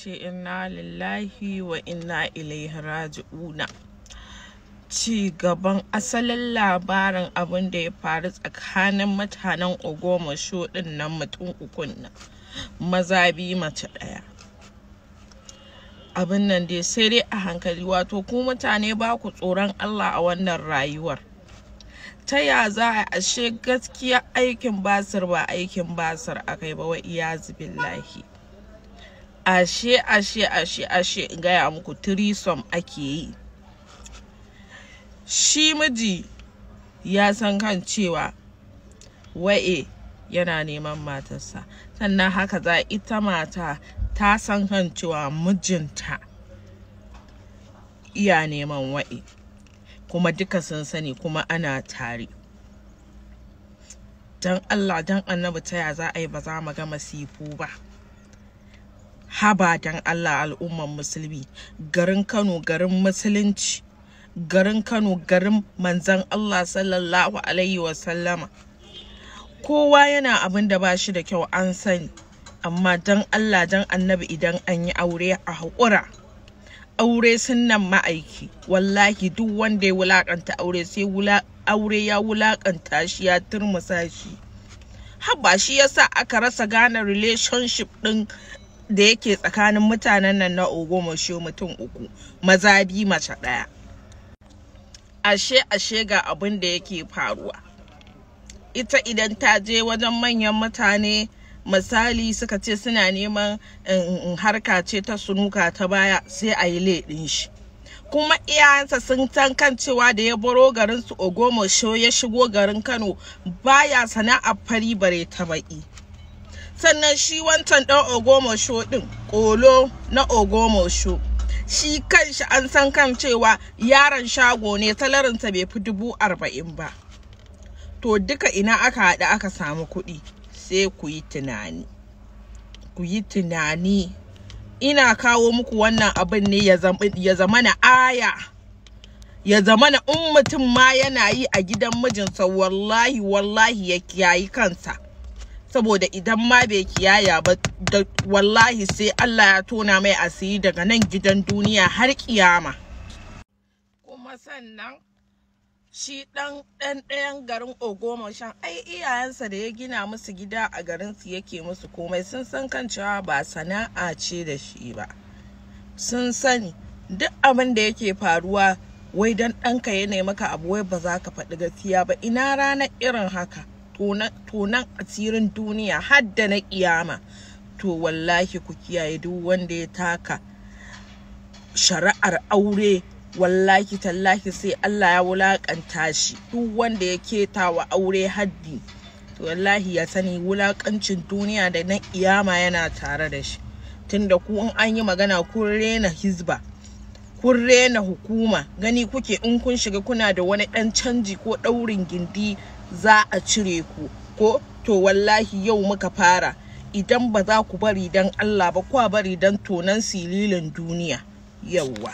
ce inna lillahi wa inna ilaihi raji'una. Ci gaban asalin labarin abin da ya faru tsakanin mutanen Ogbomoso din nan mutum ukun nan, maza biyu mace ɗaya. Abin nan dai sai dai a hankali, wato ku mutane ba ku tsoron Allah a wannan rayuwar. Ta ya za a ashe gaskiya aikin basir ba aikin basir akai ba, wa iyazu billahi. Ashe in gaya muku threesome ake yi. Shi miji ya san kan cewa wa'e yana neman matarsa, sannan haka za ita mata ta san kan cewa mijinta iya neman wa'e, kuma duka sun sani kuma ana tare. Dan Allah dan Annabi ta ya za a yi ba za mu ga masifu ba? Haba dan Allah al'umman musulmi, garin Kano garin musulunci, garin Kano garin manzon Allah sallallahu alaihi wasallama. Kowa yana abin da ba shi da kyau an sani, amma dan Allah dan Annabi idan an yi aure a haƙura. Aure sunnan ma'aiki, wallahi duk wanda ya wulakanta aure sai aure ya wulakanta shi, ya turmusa shi. Haba shi yasa aka rasa gane relationship din da yake tsakanin mutanen nan na Ogbomoso mutum uku, maza biyu mace ɗaya. Ashe ga abin da yake faruwa. Ita idan ta je wajen manyan mutane, misali suka ce suna neman harka ce ta sunuka ta baya, sai a yi leɗin shi. Kuma iyayensa sun san kan cewa da ya baro garin su Ogbomoso ya shigo garin Kano baya sana'ar fari bare ta baki. Sannan shi wancan ɗan Ogbomoso ɗin, ƙolo na Ogbomoso, shi kanshi an san kan cewa yaron shago ne, salarinsa bai fi 40,000 ba. To duka ina aka haɗa aka samu kuɗi? Sai ku yi tunani. Ku yi tunani. Ina kawo muku wannan abin ne ya zama na aya. Ya zama na in mutum ma yana yi a gidan mijinsa, wallahi ya kiyayi kansa. Saboda idan ma bai kiyaya ba, wallahi sai Allah ya tona mai asiri daga nan gidan duniya har kiyama. Kuma sannan shi ɗayan garin Ogbomoso, ai iyayensa da ya gina musu gida a garinsu yake musu komai, sun san kan cewa ba sana'a ce da shi ba. Sun sani duk abin da yake faruwa, wai dan ɗanka ya nemi maka abu wai ba za ka faɗi gaskiya ba. Ina ranar irin haka tonan asirin duniya har da na kiyama. To wallahi ku kiyaye duk wanda ya taka shari'ar aure, wallahi tallahi sai Allah ya wulakanta shi. Duk wanda ya keta wa aure haddi, to wallahi ya sani wulakancin duniya da na kiyama yana tare da shi. Tunda ku in an yi magana kun rena hizba, kun rena hukuma, gani kuke in kun shiga kuna da wani dan canji ko daurin gindi za a cire ku ko? To wallahi yau muka fara. Idan ba za ku bari dan Allah ba, kwa bari dan tonan sililin duniya. Yawwa.